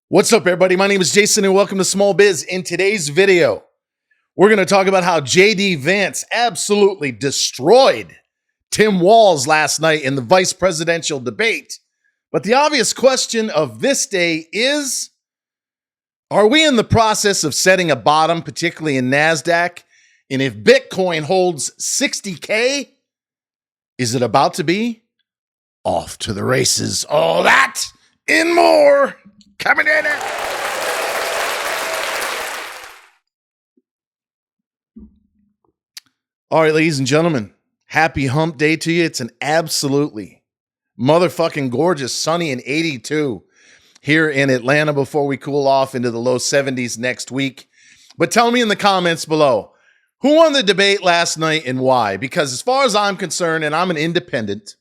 What's up, everybody? My name is Jason, and welcome to Small Biz. In today's video, we're going to talk about how JD Vance absolutely destroyed Tim Walz last night in the vice presidential debate. But the obvious question of this day is, are we in the process of setting a bottom, particularly in Nasdaq? And if Bitcoin holds 60K, is it about to be off to the races? All that and more coming in it. All right, ladies and gentlemen, happy hump day to you. It's an absolutely motherfucking gorgeous sunny and 82 here in Atlanta before we cool off into the low 70s next week. But tell me in the comments below, who won the debate last night and why? Because as far as I'm concerned, and I'm an independent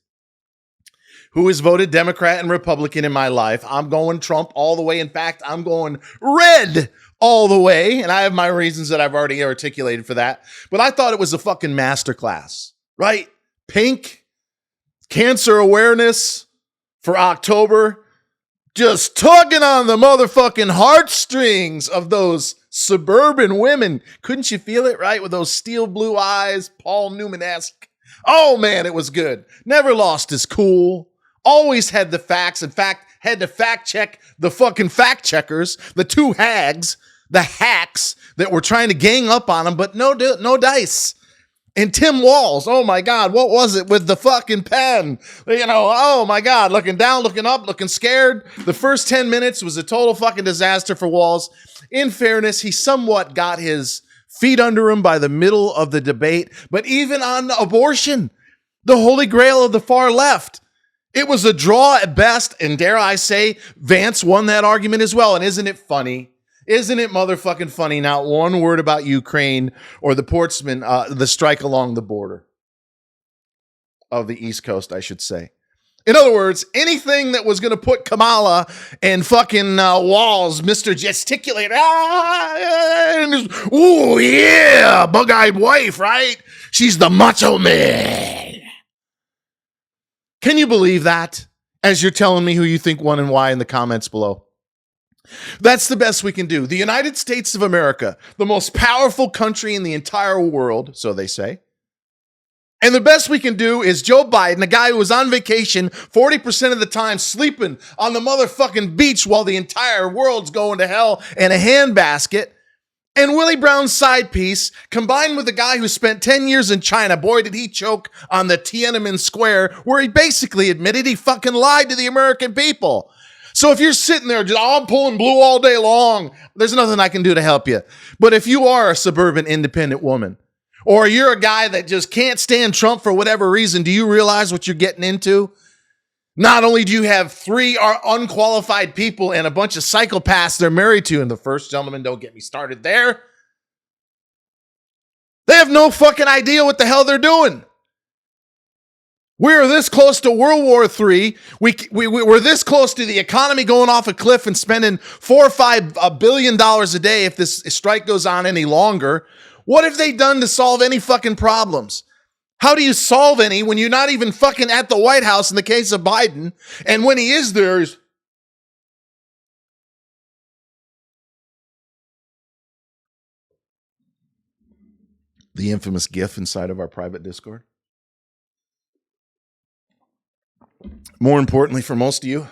who has voted Democrat and Republican in my life, I'm going Trump all the way. In fact, I'm going red all the way. And I have my reasons that I've already articulated for that. But I thought it was a fucking masterclass, right? Pink, cancer awareness for October, just tugging on the motherfucking heartstrings of those suburban women. Couldn't you feel it, right? With those steel blue eyes, Paul Newman-esque. Oh man, it was good. Never lost his cool. Always had the facts. In fact, had to fact check the fucking fact checkers, the two hags, the hacks that were trying to gang up on him, but no dice. And Tim Walz, oh my God, what was it with the fucking pen? You know, oh my God, looking down, looking up, looking scared. The first 10 minutes was a total fucking disaster for Walz. In fairness, he somewhat got his feet under him by the middle of the debate, but even on abortion, the holy grail of the far left, it was a draw at best, and dare I say, Vance won that argument as well. And isn't it funny? Isn't it motherfucking funny? Not one word about Ukraine or the Portsmouth, the strike along the border of the East Coast, I should say. In other words, anything that was going to put Kamala and fucking Walz, Mr. Gesticulator, ooh, yeah, bug-eyed wife, right? She's the macho man. Can you believe that? As you're telling me who you think won and why in the comments below. That's the best we can do. The United States of America, the most powerful country in the entire world, so they say. And the best we can do is Joe Biden, a guy who was on vacation 40% of the time, sleeping on the motherfucking beach while the entire world's going to hell in a handbasket. And Willie Brown's side piece, combined with a guy who spent 10 years in China, boy, did he choke on the Tiananmen Square, where he basically admitted he fucking lied to the American people. So if you're sitting there just, I'm pulling blue all day long, there's nothing I can do to help you. But if you are a suburban independent woman, or you're a guy that just can't stand Trump for whatever reason, do you realize what you're getting into? Not only do you have three unqualified people and a bunch of psychopaths they're married to, and the first gentleman, don't get me started there. They have no fucking idea what the hell they're doing. We're this close to World War III. We're this close to the economy going off a cliff and spending $4 or $5 billion a day if this strike goes on any longer. What have they done to solve any fucking problems? How do you solve any when you're not even fucking at the White House in the case of Biden? And when he is there, the infamous GIF inside of our private Discord. More importantly for most of you,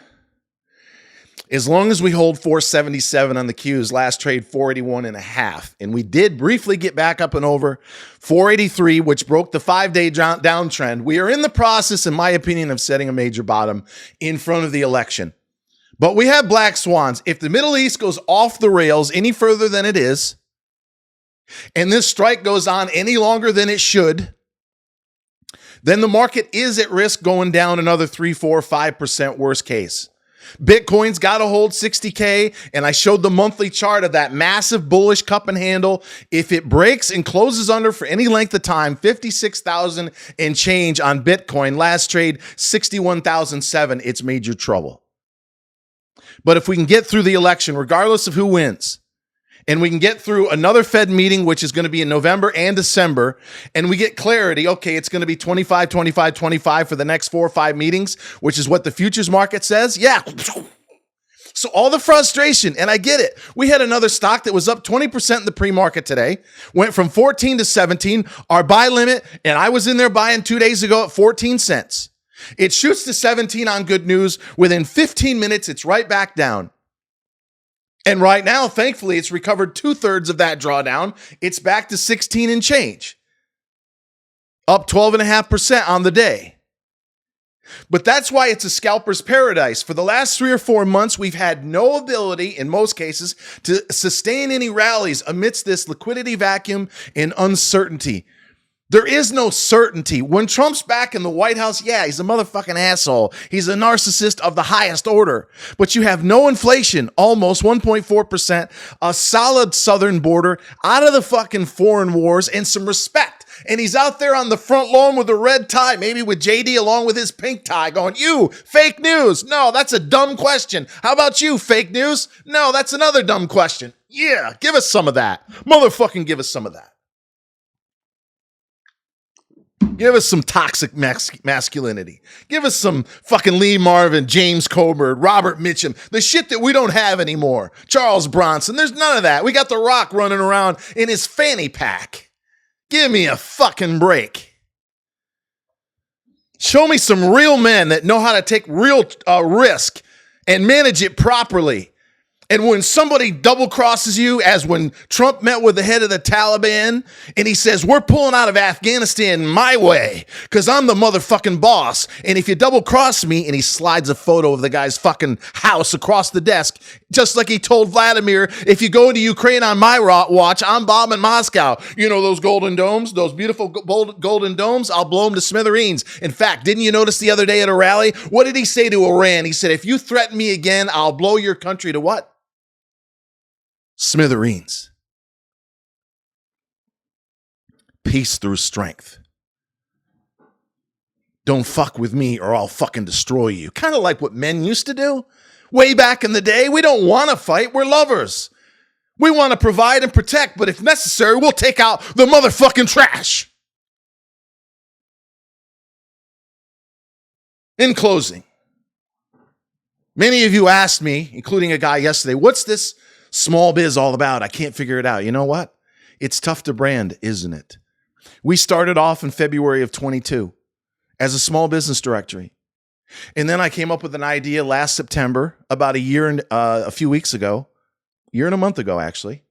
as long as we hold 477 on the Qs, last trade 481.5, and we did briefly get back up and over 483, which broke the 5-day downtrend, we are in the process, in my opinion, of setting a major bottom in front of the election. But we have black swans. If the Middle East goes off the rails any further than it is, and this strike goes on any longer than it should, then the market is at risk going down another 3, 4, 5% worst case. Bitcoin's got to hold 60K, and I showed the monthly chart of that massive bullish cup and handle. If it breaks and closes under for any length of time, 56,000 and change on Bitcoin, last trade 61,007, it's major trouble. But if we can get through the election, regardless of who wins, and we can get through another Fed meeting, which is going to be in November and December, and we get clarity, okay, it's going to be 25, 25, 25 for the next 4 or 5 meetings, which is what the futures market says. Yeah. So all the frustration, and I get it. We had another stock that was up 20% in the pre-market today, went from 14 to 17, our buy limit, and I was in there buying 2 days ago at 14 cents. It shoots to 17 on good news. Within 15 minutes, it's right back down. And right now, thankfully, it's recovered 2/3 of that drawdown. It's back to 16 and change. Up 12.5% on the day. But that's why it's a scalper's paradise. For the last 3 or 4 months, we've had no ability, in most cases, to sustain any rallies amidst this liquidity vacuum and uncertainty. There is no certainty. When Trump's back in the White House, yeah, he's a motherfucking asshole. He's a narcissist of the highest order. But you have no inflation, almost 1.4%, a solid southern border, out of the fucking foreign wars, and some respect. And he's out there on the front lawn with a red tie, maybe with JD along with his pink tie, going, you, fake news. No, that's a dumb question. How about you, fake news? No, that's another dumb question. Yeah, give us some of that. Motherfucking give us some of that. Give us some toxic masculinity. Give us some fucking Lee Marvin, James Coburn, Robert Mitchum, the shit that we don't have anymore. Charles Bronson, there's none of that. We got The Rock running around in his fanny pack. Give me a fucking break. Show me some real men that know how to take real risk and manage it properly. And when somebody double crosses you, as when Trump met with the head of the Taliban and he says, we're pulling out of Afghanistan my way because I'm the motherfucking boss. And if you double cross me, and he slides a photo of the guy's fucking house across the desk, just like he told Vladimir, if you go into Ukraine on my watch, I'm bombing Moscow. You know, those golden domes, those beautiful golden domes, I'll blow them to smithereens. In fact, didn't you notice the other day at a rally? What did he say to Iran? He said, if you threaten me again, I'll blow your country to what? Smithereens. Peace through strength. Don't fuck with me or I'll fucking destroy you. Kind of like what men used to do way back in the day. We don't want to fight. We're lovers. We want to provide and protect, but if necessary, we'll take out the motherfucking trash. In closing, many of you asked me, including a guy yesterday, what's this small biz all about? I can't figure it out. You know what? It's tough to brand, isn't it? We started off in February of 22 as a small business directory. And then I came up with an idea last September, about a year and a few weeks ago, year and a month ago, actually,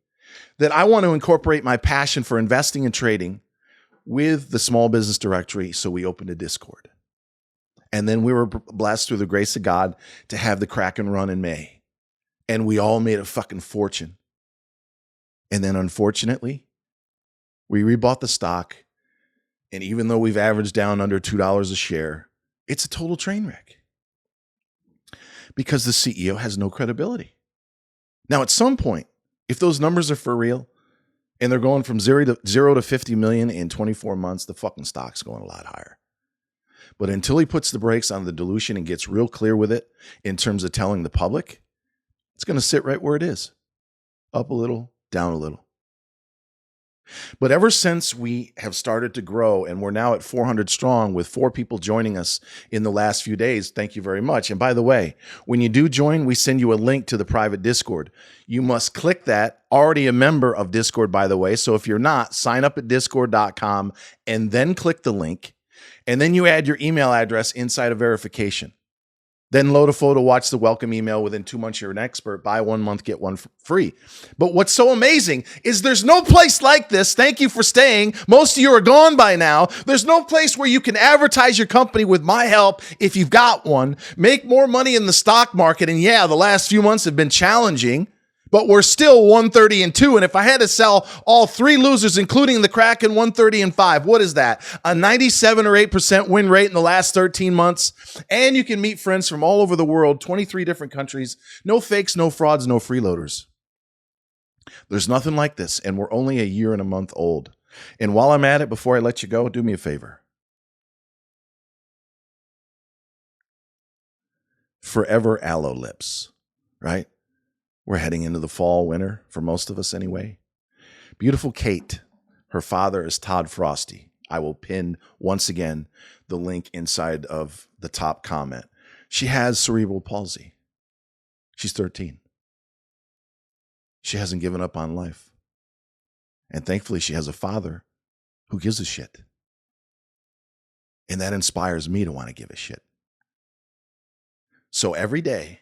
that I want to incorporate my passion for investing and trading with the small business directory. So we opened a Discord. And then we were blessed through the grace of God to have the Kraken run in May. And we all made a fucking fortune. And then unfortunately, we rebought the stock. And even though we've averaged down under $2 a share, it's a total train wreck. Because the CEO has no credibility. Now, at some point, if those numbers are for real, and they're going from zero to 50 million in 24 months, the fucking stock's going a lot higher. But until he puts the brakes on the dilution and gets real clear with it in terms of telling the public, it's going to sit right where it is. Up a little, down a little. But ever since we have started to grow, and we're now at 400 strong with 4 people joining us in the last few days, thank you very much. And by the way, when you do join, we send you a link to the private Discord. You must click that. Already a member of Discord, by the way. So if you're not, sign up at discord.com and then click the link. And then you add your email address inside of verification. Then load a photo, watch the welcome email. Within 2 months, you're an expert. Buy 1 month, get one free. But what's so amazing is there's no place like this. Thank you for staying. Most of you are gone by now. There's no place where you can advertise your company with my help if you've got one. Make more money in the stock market. And yeah, the last few months have been challenging. But we're still 130 and 2. And if I had to sell all 3 losers, including the Kraken, 130 and 5, what is that? A 97 or 8% win rate in the last 13 months. And you can meet friends from all over the world, 23 different countries. No fakes, no frauds, no freeloaders. There's nothing like this. And we're only a year and a month old. And while I'm at it, before I let you go, do me a favor. Forever aloe lips, right? We're heading into the fall, winter, for most of us anyway. Beautiful Kate. Her father is Todd Frosty. I will pin, once again, the link inside of the top comment. She has cerebral palsy. She's 13. She hasn't given up on life. And thankfully, she has a father who gives a shit. And that inspires me to want to give a shit. So every day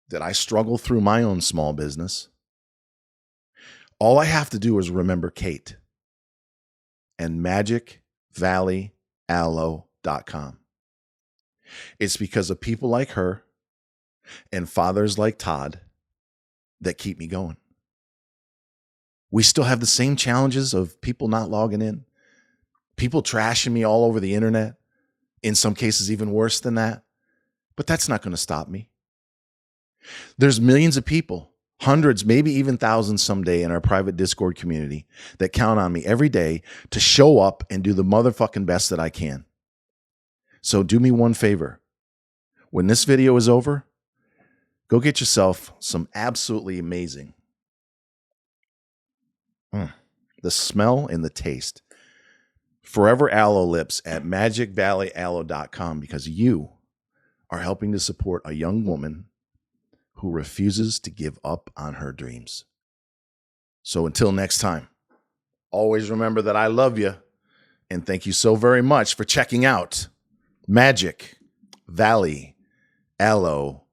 that I struggle through my own small business, all I have to do is remember Kate and magicvalleyaloe.com. It's because of people like her and fathers like Todd that keep me going. We still have the same challenges of people not logging in, people trashing me all over the internet, in some cases even worse than that. But that's not going to stop me. There's millions of people, hundreds, maybe even thousands someday in our private Discord community that count on me every day to show up and do the motherfucking best that I can. So do me one favor. When this video is over, go get yourself some absolutely amazing. The smell and the taste. Forever Aloe Lips at magicvalleyaloe.com, because you are helping to support a young woman who refuses to give up on her dreams. So until next time, always remember that I love you, and thank you so very much for checking out magicvalleyaloe.com.